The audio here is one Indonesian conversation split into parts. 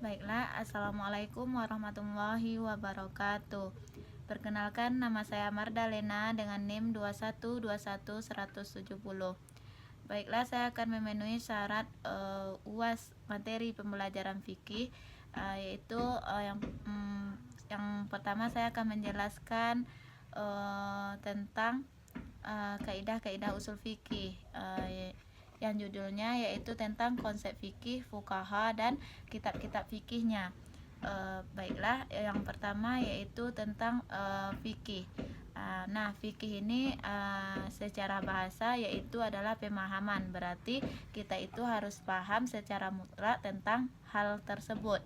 Baiklah, Assalamualaikum warahmatullahi wabarakatuh. Perkenalkan, nama saya Mardalena dengan NIM 2121170. Baiklah, saya akan memenuhi syarat UAS materi pembelajaran fikih, yaitu yang pertama saya akan menjelaskan tentang kaidah-kaidah usul fikih, yang judulnya yaitu tentang konsep fikih, fuqaha, dan kitab-kitab fikihnya. Baiklah, yang pertama yaitu tentang fikih. Nah, fikih ini secara bahasa yaitu adalah pemahaman. Berarti kita itu harus paham secara mutlak tentang hal tersebut.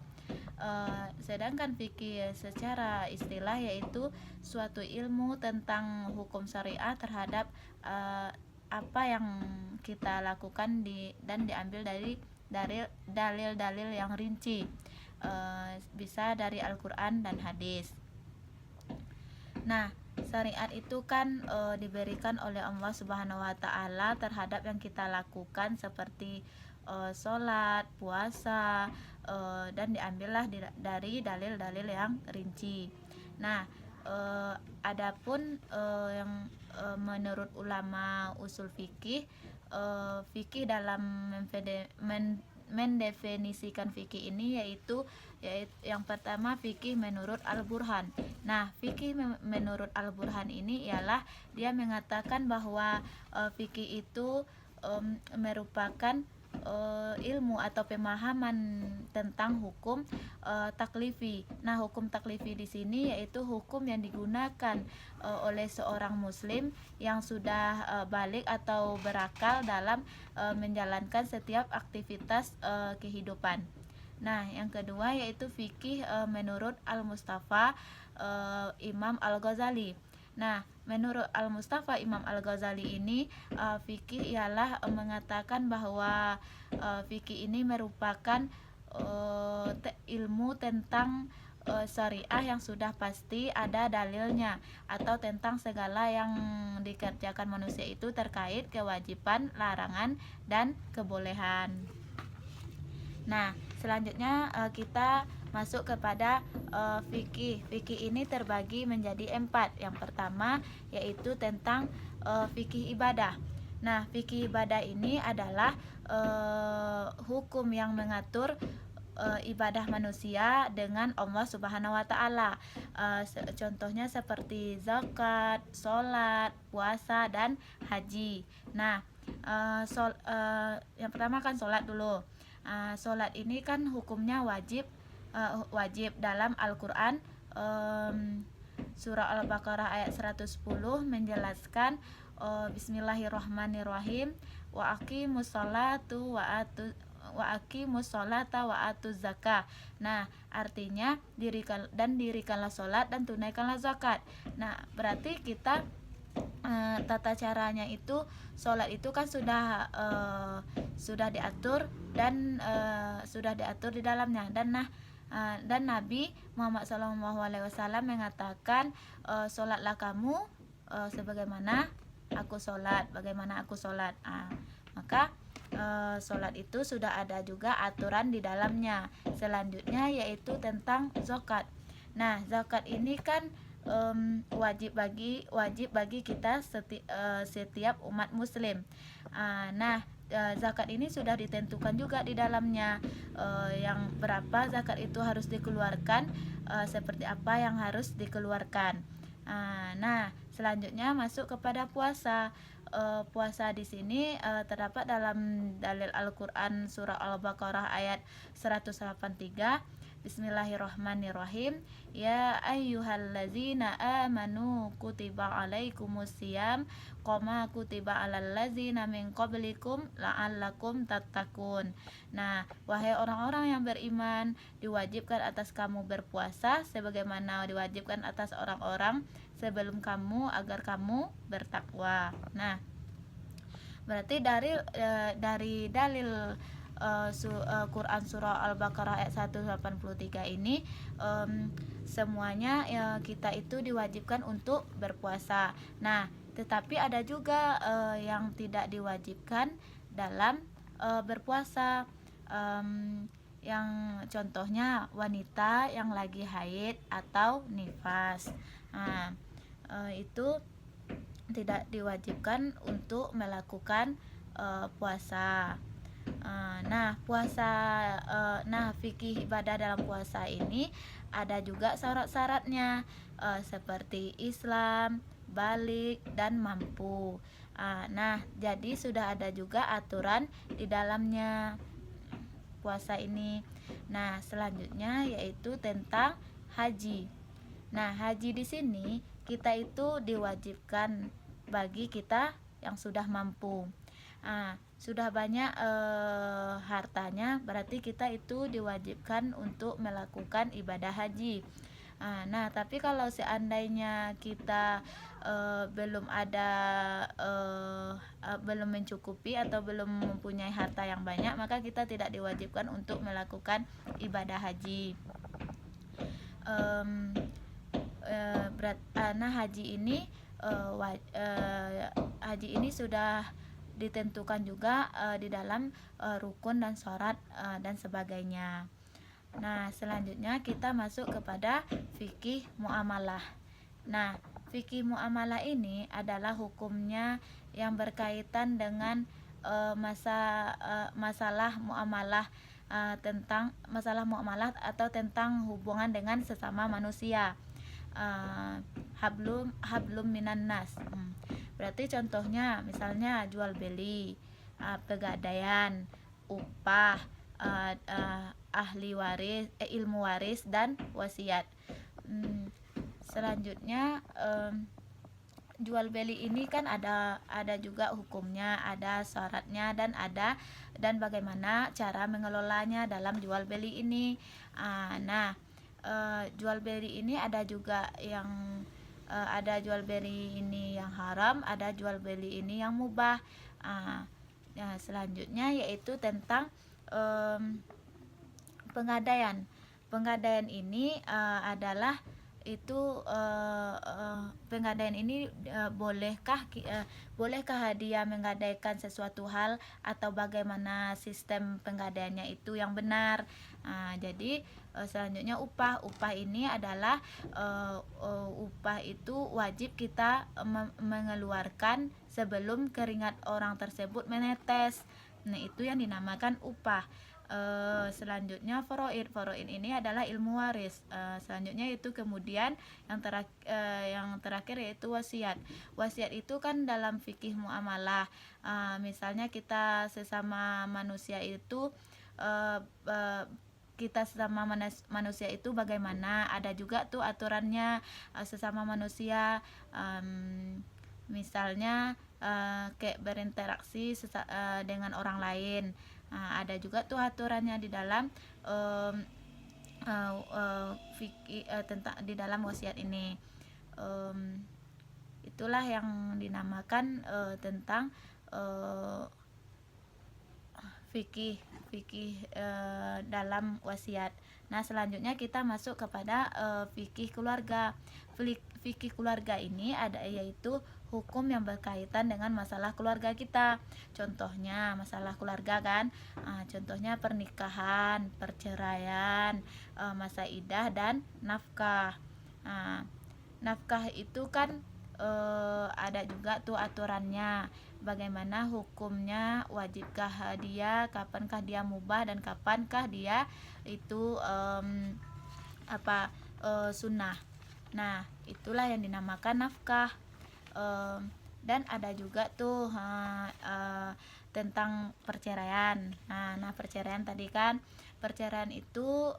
Sedangkan fikih secara istilah yaitu suatu ilmu tentang hukum syariah terhadap apa yang kita lakukan dan diambil dari dalil-dalil yang rinci, bisa dari Al-Quran dan hadis. Nah, syariat itu kan diberikan oleh Allah Subhanahu wa taala terhadap yang kita lakukan seperti sholat, puasa, dan diambillah dari dalil-dalil yang rinci. Nah, adapun yang menurut ulama usul fikih, fikih dalam mendefinisikan fikih ini yaitu yang pertama fikih menurut Al-Burhan. Nah, fikih menurut Al-Burhan ini ialah dia mengatakan bahwa fikih itu merupakan ilmu atau pemahaman tentang hukum taklifi. Nah, hukum taklifi di sini yaitu hukum yang digunakan oleh seorang muslim yang sudah balik atau berakal dalam menjalankan setiap aktivitas kehidupan. Nah, yang kedua yaitu fikih menurut Al-Mustafa Imam Al-Ghazali. Nah, menurut Al-Mustafa Imam Al-Ghazali ini, fikih ialah mengatakan bahwa fikih ini merupakan ilmu tentang syariah yang sudah pasti ada dalilnya, atau tentang segala yang dikerjakan manusia itu terkait kewajiban, larangan, dan kebolehan. Nah, selanjutnya kita masuk kepada fikih. Fikih ini terbagi menjadi 4. Yang pertama yaitu tentang fikih ibadah. Nah, fikih ibadah ini adalah hukum yang mengatur ibadah manusia dengan Allah Subhanahu wa taala. Contohnya seperti zakat, sholat, puasa, dan haji. Nah, yang pertama kan sholat dulu. Sholat ini kan hukumnya wajib dalam Al-Quran. Surah Al-Baqarah ayat 110 menjelaskan Bismillahirrahmanirrahim, wa aqimus sholata wa atuz zakah. Nah, artinya dirikanlah sholat dan tunaikanlah zakat. Nah, berarti kita tata caranya itu, sholat itu kan sudah diatur dan sudah diatur di dalamnya. Dan Nabi Muhammad SAW mengatakan, sholatlah kamu sebagaimana aku sholat, maka sholat itu sudah ada juga aturan di dalamnya. Selanjutnya yaitu tentang zakat. Nah, zakat ini kan wajib bagi kita setiap umat muslim. Nah, zakat ini sudah ditentukan juga di dalamnya, yang berapa zakat itu harus dikeluarkan, seperti apa yang harus dikeluarkan. Nah, selanjutnya masuk kepada puasa. Puasa di sini terdapat dalam dalil Al-Quran surah Al-Baqarah ayat 183. Bismillahirrahmanirrahim. Ya ayyuhallazina amanu kutiba alaikumusiyam kama kutiba alal ladzina min qablikum la'allakum tattaqun. Nah, wahai orang-orang yang beriman, diwajibkan atas kamu berpuasa sebagaimana diwajibkan atas orang-orang sebelum kamu agar kamu bertakwa. Nah, berarti dari dalil Quran surah Al-Baqarah ayat 183 ini, semuanya kita itu diwajibkan untuk berpuasa. Nah, tetapi ada juga yang tidak diwajibkan dalam berpuasa, yang contohnya wanita yang lagi haid atau nifas. Nah, itu tidak diwajibkan untuk melakukan puasa. Nah, fikih ibadah dalam puasa ini ada juga syarat-syaratnya, seperti Islam, balik, dan mampu. Nah, jadi sudah ada juga aturan di dalamnya puasa ini. Nah, selanjutnya yaitu tentang haji. Nah, haji di sini kita itu diwajibkan bagi kita yang sudah mampu. Sudah banyak hartanya, berarti kita itu diwajibkan untuk melakukan ibadah haji. Nah, tapi kalau seandainya kita belum ada belum mencukupi atau belum mempunyai harta yang banyak, maka kita tidak diwajibkan untuk melakukan ibadah haji. Nah, haji ini sudah ditentukan juga di dalam rukun dan syarat dan sebagainya. Nah, selanjutnya kita masuk kepada fikih muamalah. Nah, fikih muamalah ini adalah hukumnya yang berkaitan dengan masalah muamalah, tentang masalah muamalah atau tentang hubungan dengan sesama manusia. Hablum minan nas. Berarti contohnya misalnya jual beli, pegadaian, upah, ahli waris, ilmu waris, dan wasiat. Selanjutnya jual beli ini kan ada juga hukumnya, ada syaratnya, dan bagaimana cara mengelolanya dalam jual beli ini. Jual beli ini ada juga yang ada jual beli ini yang haram, ada jual beli ini yang mubah. Selanjutnya yaitu tentang penggadaian. Penggadaian ini adalah itu penggadaian ini bolehkah dia menggadaikan sesuatu hal, atau bagaimana sistem penggadaiannya itu yang benar. Jadi selanjutnya upah ini adalah upah itu wajib kita mengeluarkan sebelum keringat orang tersebut menetes. Nah, itu yang dinamakan upah. Selanjutnya foroid ini adalah ilmu waris. Selanjutnya itu kemudian yang terakhir yaitu wasiat. Wasiat itu kan dalam fikih muamalah, misalnya kita sesama manusia itu bagaimana, ada juga tuh aturannya. Sesama manusia misalnya kayak berinteraksi dengan orang lain, ada juga tuh aturannya di dalam tentang di dalam wasiat ini. Itulah yang dinamakan tentang fikih dalam wasiat. Nah, selanjutnya kita masuk kepada fikih keluarga. Fikih keluarga ini yaitu hukum yang berkaitan dengan masalah keluarga kita. Contohnya masalah keluarga kan, contohnya pernikahan, perceraian, masa iddah, dan nafkah. Nafkah itu kan ada juga tuh aturannya, bagaimana hukumnya, wajibkah dia, kapankah dia mubah, dan kapankah dia itu sunnah. Nah, itulah yang dinamakan nafkah. Dan ada juga tuh tentang perceraian. Nah, perceraian tadi kan, perceraian itu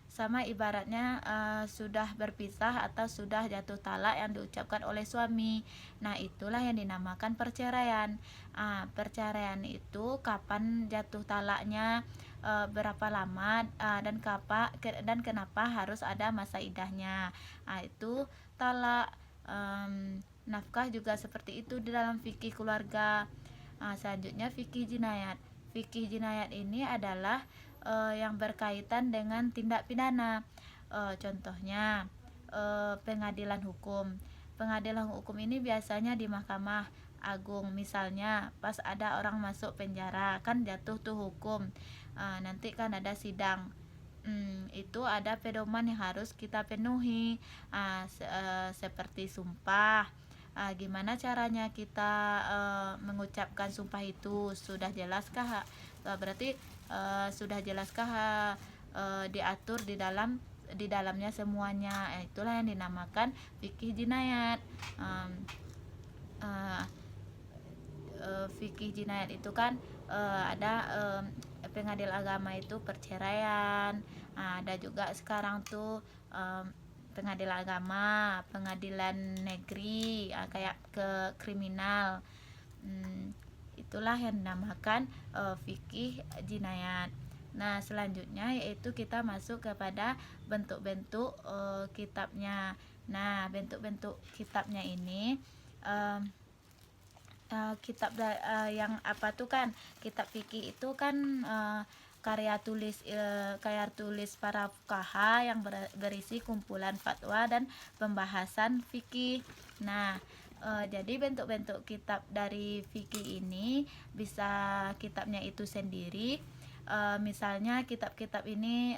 sama ibaratnya sudah berpisah atau sudah jatuh talak yang diucapkan oleh suami. Nah, itulah yang dinamakan perceraian. Perceraian itu kapan jatuh talaknya, berapa lama, dan kenapa harus ada masa iddahnya. Itu talak. Nafkah juga seperti itu di dalam fikih keluarga. Selanjutnya fikih jinayat. Fikih jinayat ini adalah yang berkaitan dengan tindak pidana. Contohnya pengadilan hukum. Pengadilan hukum ini biasanya di mahkamah agung. Misalnya pas ada orang masuk penjara kan jatuh tuh hukum. Nanti kan ada sidang. Itu ada pedoman yang harus kita penuhi, seperti sumpah. Gimana caranya kita mengucapkan sumpah itu? Sudah jelaskah? Berarti sudah jelaskah diatur di dalamnya semuanya? Itulah yang dinamakan fikih jinayat. Fikih jinayat itu kan ada pengadil agama itu perceraian. Ada juga sekarang tuh pengadilan agama, pengadilan negeri, kayak ke kriminal. Itulah yang dinamakan fikih jinayat. Nah, selanjutnya yaitu kita masuk kepada bentuk-bentuk kitabnya. Nah, bentuk-bentuk kitabnya ini yang apa tuh kan, kitab fikih itu kan karya tulis para fuqaha yang berisi kumpulan fatwa dan pembahasan fikih. Nah, jadi bentuk-bentuk kitab dari fikih ini bisa kitabnya itu sendiri. Misalnya kitab-kitab ini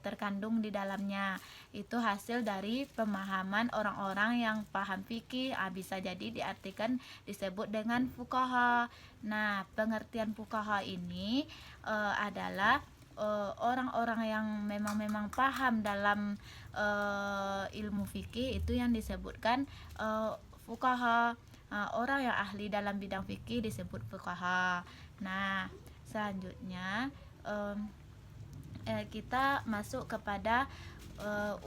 terkandung di dalamnya itu hasil dari pemahaman orang-orang yang paham fikih. Bisa jadi diartikan disebut dengan fuqaha. Nah, pengertian fuqaha ini adalah orang-orang yang memang paham dalam ilmu fikih, itu yang disebutkan fuqaha. Orang yang ahli dalam bidang fikih disebut fuqaha. Nah, selanjutnya kita masuk kepada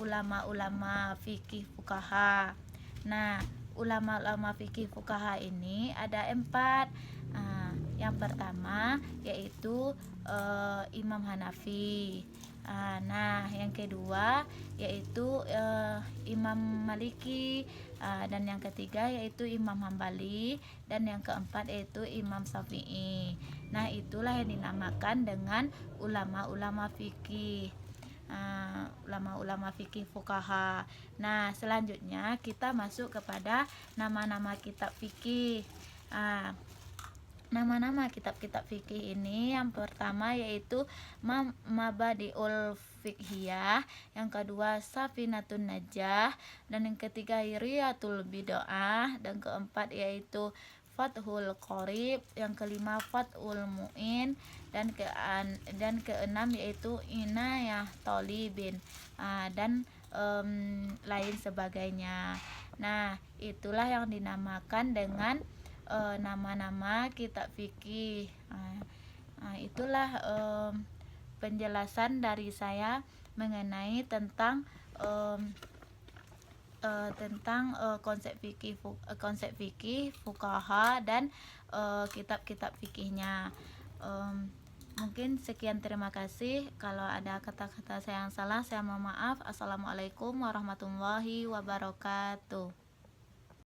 ulama-ulama fikih fuqaha. Nah, ulama-ulama fikih fuqaha ini ada 4. Yang pertama yaitu Imam Hanafi. Nah, yang kedua yaitu Imam Maliki, dan yang ketiga yaitu Imam Hambali, dan yang keempat yaitu Imam Syafi'i. Nah, itulah yang dinamakan dengan ulama-ulama fikih. Ulama-ulama fikih fuqaha. Nah, selanjutnya kita masuk kepada nama-nama kitab fikih. Nama-nama kitab-kitab fikih ini yang pertama yaitu Mabadiul Fiqhiyah, yang kedua Safinatun Najah, dan yang ketiga Riyatul Bid'ah, dan keempat yaitu Fathul Qorib, yang kelima Fathul Mu'in, dan keenam yaitu Inayah Tolibin, dan lain sebagainya. Nah, itulah yang dinamakan dengan nama-nama kitab fikih. Itulah penjelasan dari saya mengenai tentang konsep fikih fuqaha dan kitab-kitab fikihnya. Mungkin sekian, terima kasih. Kalau ada kata-kata saya yang salah, saya mohon maaf. Assalamualaikum warahmatullahi wabarakatuh.